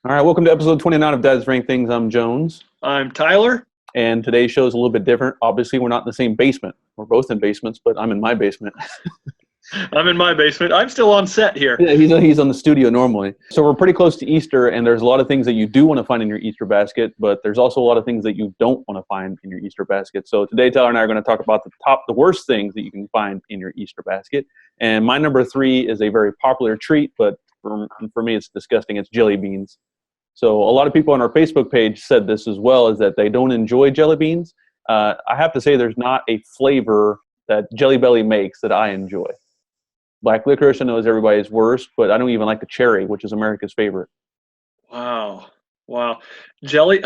All right, welcome to episode 29 of Dad's Rank Things. I'm Jones. I'm Tyler. And today's show is a little bit different. Obviously, we're not in the same basement. We're both in basements, but I'm in my basement. I'm in my basement. I'm still on set here. Yeah, he's on the studio normally. So we're pretty close to Easter, and there's a lot of things that you do want to find in your Easter basket, but there's also a lot of things that you don't want to find in your Easter basket. So today, Tyler and I are going to talk about the worst things that you can find in your Easter basket. And my number 3 is a very popular treat, but for me, it's disgusting. It's jelly beans. So a lot of people on our Facebook page said this as well, is that they don't enjoy jelly beans. I have to say there's not a flavor that Jelly Belly makes that I enjoy. Black licorice, I know, is everybody's worst, but I don't even like the cherry, which is America's favorite. Wow. Jelly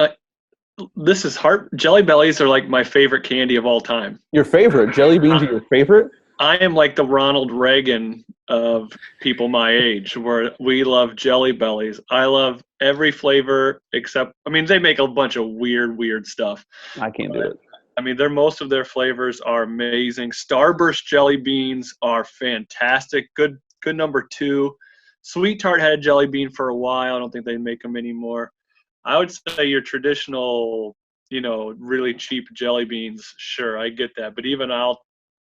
Bellies are like my favorite candy of all time. Your favorite? Jelly beans are your favorite? I am like the Ronald Reagan of people my age, where we love Jelly Bellies. I love every flavor except, they make a bunch of weird stuff. I can't do it. Most of their flavors are amazing. Starburst jelly beans are fantastic. Good number 2. Sweet Tart had a jelly bean for a while. I don't think they make them anymore. I would say your traditional, really cheap jelly beans, sure, I get that. But even I'll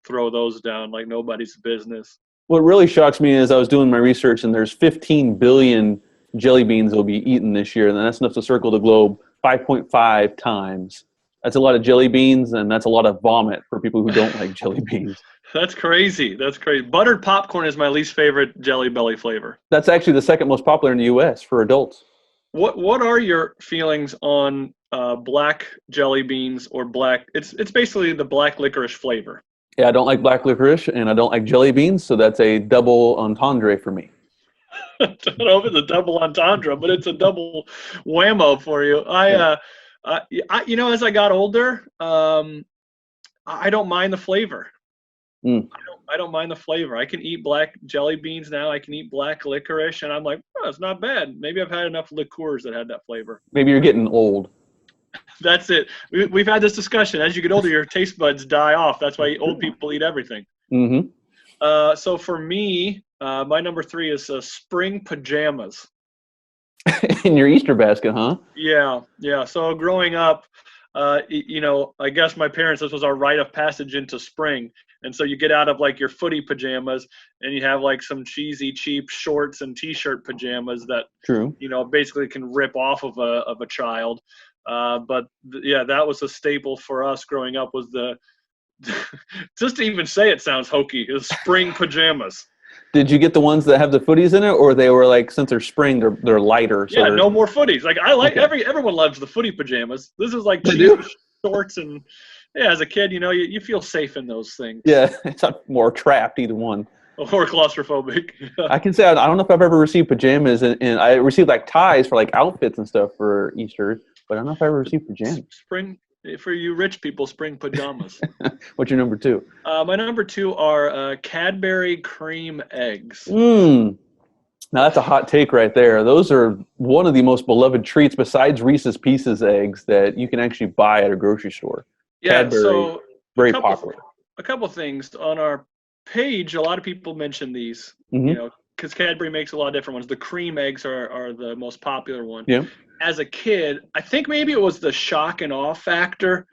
throw those down like nobody's business. What really shocks me is I was doing my research, and there's 15 billion jelly beans that will be eaten this year, and that's enough to circle the globe 5.5 times. That's a lot of jelly beans, and that's a lot of vomit for people who don't like jelly beans. That's crazy. Buttered popcorn is my least favorite Jelly Belly flavor. That's actually the second most popular in the U.S. for adults. What are your feelings on black jelly beans or black? It's basically the black licorice flavor. Yeah, I don't like black licorice, and I don't like jelly beans, so that's a double entendre for me. I don't know if it's a double entendre, but it's a double whammo for you. As I got older, I don't mind the flavor. I don't mind the flavor. I can eat black jelly beans now. I can eat black licorice, and I'm like, oh, it's not bad. Maybe I've had enough liqueurs that had that flavor. Maybe you're getting old. That's it. We've had this discussion. As you get older, your taste buds die off. That's why old people eat everything. Mm-hmm. So for me, my number 3 is spring pajamas. In your Easter basket, huh? Yeah. So growing up, I guess my parents, this was our rite of passage into spring. And so you get out of like your footy pajamas and you have like some cheesy, cheap shorts and t-shirt pajamas that, True. Basically can rip off of a child. But that was a staple for us growing up, was just to even say it sounds hokey, is spring pajamas. Did you get the ones that have the footies in it, or they were like, since they're spring, they're lighter? So no more footies. Like I like everyone loves the footy pajamas. This is like cheap shorts, and as a kid, you feel safe in those things. Yeah, it's not more trapped, either one. Or claustrophobic. I can say I don't know if I've ever received pajamas, and I received like ties for like outfits and stuff for Easter, but I don't know if I ever received pajamas. Spring. For you rich people, spring pajamas. What's your number 2? My number 2 are Cadbury cream eggs. Now that's a hot take right there. Those are one of the most beloved treats besides Reese's Pieces eggs that you can actually buy at a grocery store. Yeah, Cadbury, so very popular. A couple things on our page. A lot of people mention these, because Cadbury makes a lot of different ones. The cream eggs are the most popular one. Yeah. As a kid, I think maybe it was the shock and awe factor.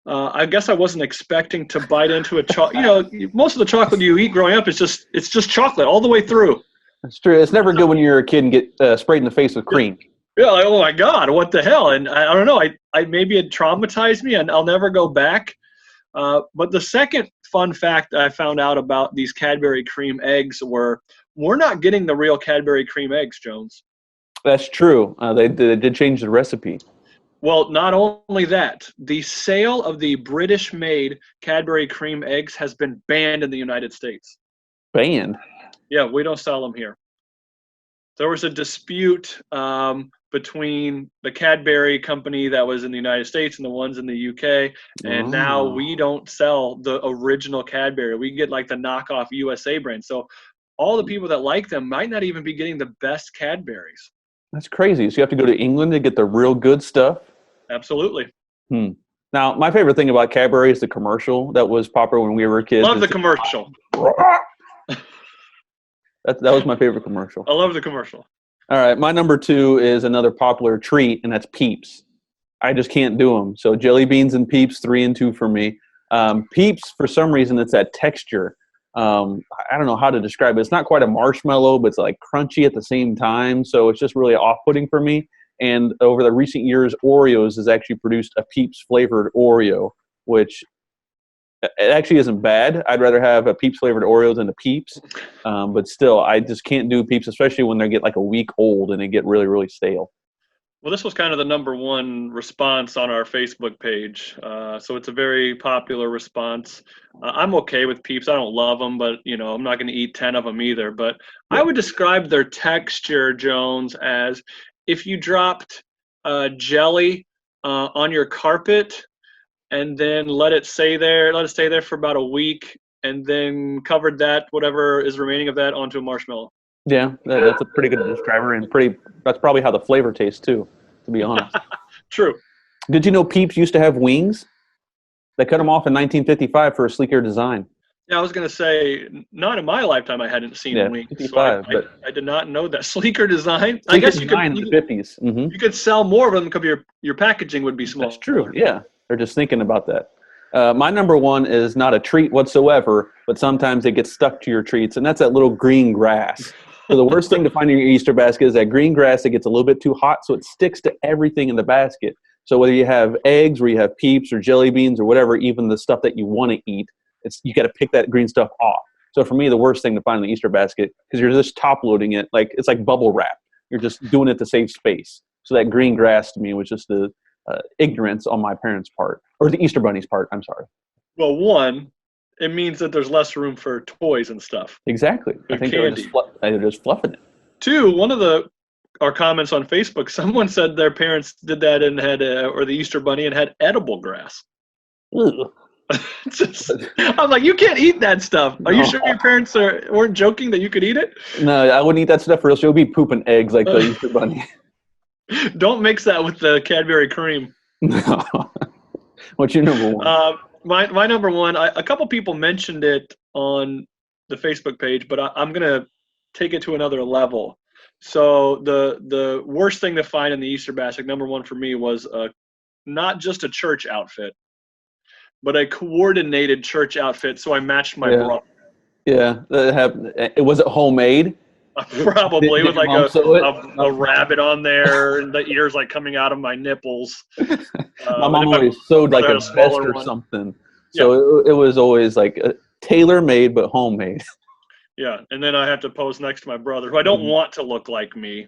I guess I wasn't expecting to bite into a chocolate. Most of the chocolate you eat growing up is just chocolate all the way through. That's true. It's never good when you're a kid and get sprayed in the face with cream. Yeah, like, oh my God, what the hell? And I don't know. I maybe it traumatized me, and I'll never go back. But the second fun fact I found out about these Cadbury cream eggs we're not getting the real Cadbury cream eggs, Jones. That's true. They did change the recipe. Well, not only that, the sale of the British-made Cadbury cream eggs has been banned in the United States. Banned? Yeah, we don't sell them here. There was a dispute between the Cadbury company that was in the United States and the ones in the UK, and now we don't sell the original Cadbury. We get like the knockoff USA brand. So all the people that like them might not even be getting the best Cadburys. That's crazy. So you have to go to England to get the real good stuff? Absolutely. Now, my favorite thing about Cadbury is the commercial that was popular when we were kids. Love the commercial. That was my favorite commercial. I love the commercial. All right, my number 2 is another popular treat, and that's Peeps. I just can't do them. So jelly beans and Peeps, 3 and 2 for me. Peeps, for some reason, it's that texture. I don't know how to describe it. It's not quite a marshmallow, but it's like crunchy at the same time. So it's just really off-putting for me. And over the recent years, Oreos has actually produced a Peeps flavored Oreo, which it actually isn't bad. I'd rather have a Peeps flavored Oreo than a Peeps. But still, I just can't do Peeps, especially when they get like a week old and they get really, really stale. Well, this was kind of the number one response on our Facebook page. So it's a very popular response. I'm okay with Peeps. I don't love them, but I'm not going to eat 10 of them either. But I would describe their texture, Jones, as if you dropped jelly on your carpet and then let it stay there for about a week, and then covered that, whatever is remaining of that, onto a marshmallow. Yeah, that's a pretty good describer, and that's probably how the flavor tastes too, to be honest. True. Did you know Peeps used to have wings? They cut them off in 1955 for a sleeker design. Yeah, I was going to say, not in my lifetime I hadn't seen wings. 55, so I did not know that. Sleeker design? Sleeker I guess you design could, in the 50s. Mm-hmm. You could sell more of them because your packaging would be small. That's true, yeah. They're just thinking about that. My number 1 is not a treat whatsoever, but sometimes it gets stuck to your treats, and that's that little green grass. So the worst thing to find in your Easter basket is that green grass that gets a little bit too hot, so it sticks to everything in the basket. So whether you have eggs, or you have Peeps or jelly beans or whatever, even the stuff that you want to eat, you got to pick that green stuff off. So for me, the worst thing to find in the Easter basket, because you're just top loading it, like it's like bubble wrap. You're just doing it to save space. So that green grass to me was just the ignorance on my parents' part, or the Easter Bunny's part. I'm sorry. Well, one, it means that there's less room for toys and stuff. Exactly. I think they're just fluffing it. 2, one of our comments on Facebook, someone said their parents did that and had or the Easter Bunny and had edible grass. I'm like, you can't eat that stuff. Are you sure your parents weren't joking that you could eat it? No, I wouldn't eat that stuff, or else you'll be pooping eggs like the Easter Bunny. Don't mix that with the Cadbury cream. No. What's your number 1? My number 1, a couple people mentioned it on the Facebook page, but I'm going to take it to another level. So the worst thing to find in the Easter basket, number 1 for me, was not just a church outfit, but a coordinated church outfit. So I matched my brother. Yeah, was it homemade? Probably with like a rabbit on there, and the ears like coming out of my nipples. My mom always sewed like a vest or something. So it was always like tailor-made but homemade. Yeah, and then I have to pose next to my brother, who I don't want to look like me.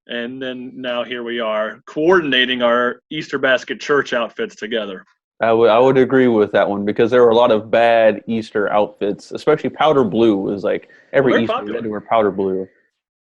And then now here we are, coordinating our Easter basket church outfits together. I would agree with that one, because there were a lot of bad Easter outfits, especially powder blue was like every Easter you had to wear powder blue.